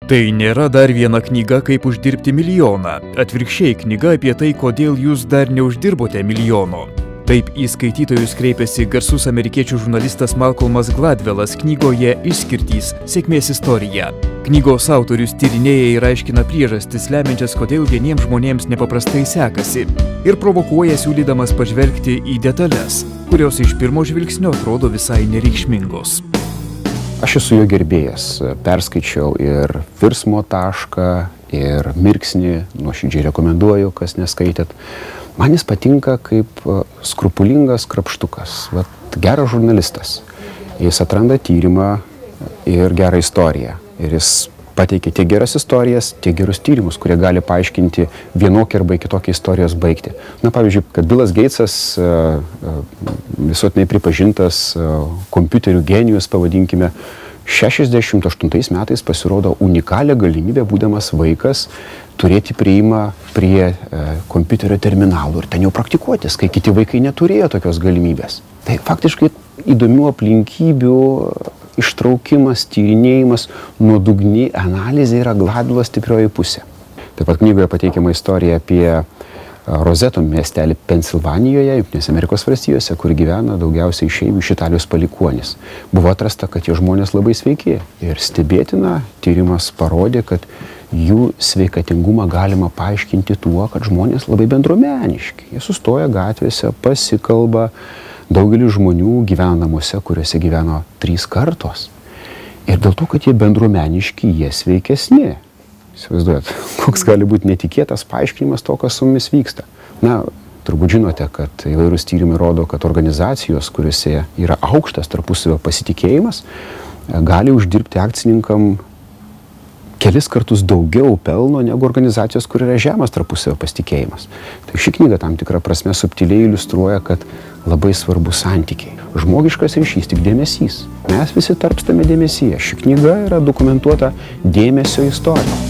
Tai nėra dar viena knyga, kaip uždirbti milijoną. Atvirkščiai knyga apie tai, kodėl jūs dar neuždirbote milijono. Taip į skaitytojus kreipėsi garsus amerikiečių žurnalistas Malcolmas Gladwellas knygoje Išskirtys – sėkmės istorija. Knygos autorius tyrinėja ir aiškina priežastis, lemiančias, kodėl vieniems žmonėms nepaprastai sekasi, ir provokuoja siūlydamas pažvelgti į detalės, kurios iš pirmo žvilgsnio atrodo visai nereikšmingos. Aš esu jo gerbėjas, perskaičiau ir Virsmo tašką, ir Mirksnį, nuoširdžiai rekomenduoju, kas neskaitėt. Man jis patinka kaip skrupulingas krapštukas, geras žurnalistas. Jis atranda tyrimą ir gerą istoriją. Ir jis pateikia tiek geras istorijas, tiek gerus tyrimus, kurie gali paaiškinti vienokį arba kitokią istorijos baigtį. Pavyzdžiui, kad Bilas Geitsas, visuotinai pripažintas kompiuterių genijus, pavadinkime, 68 metais pasirodo unikalią galimybę, būdamas vaikas, turėti priėjimą prie kompiuterio terminalų ir ten jau praktikuotis, kai kiti vaikai neturėjo tokios galimybės. Tai faktiškai įdomių aplinkybių ištraukimas, tyrinėjimas, nuodugni analizė yra Gladwello stiprioji pusė. Taip pat knygoje pateikiama istorija apie Roseto miestelį Pensilvanijoje, Jungtinėse Amerikos valstijose, kur gyvena daugiausiai išeivių iš Italijos palikuonys. Buvo atrasta, kad tie žmonės labai sveiki ir stebėtina tyrimas parodė, kad jų sveikatingumą galima paaiškinti tuo, kad žmonės labai bendruomeniški. Jie sustoja gatvėse, pasikalba. Daugelis žmonių gyvena namuose, kuriuose gyveno 3 kartos. Ir dėl to, kad jie bendruomeniški, jie sveikesni. Įsivaizduojat, koks gali būti netikėtas paaiškinimas to, kas su mumis vyksta. Turbūt žinote, kad įvairūs tyrimai rodo, kad organizacijos, kuriuose yra aukštas tarpusavio pasitikėjimas, gali uždirbti akcininkam kelis kartus daugiau pelno negu organizacijos, kur yra žemas tarpusavio pasitikėjimas. Tai ši knyga tam tikrą prasme subtiliai iliustruoja, kad labai svarbu santykiai. Žmogiškas ryšys, tik dėmesys. Mes visi tarpstame dėmesyje. Ši knyga yra dokumentuota dėmesio istorija.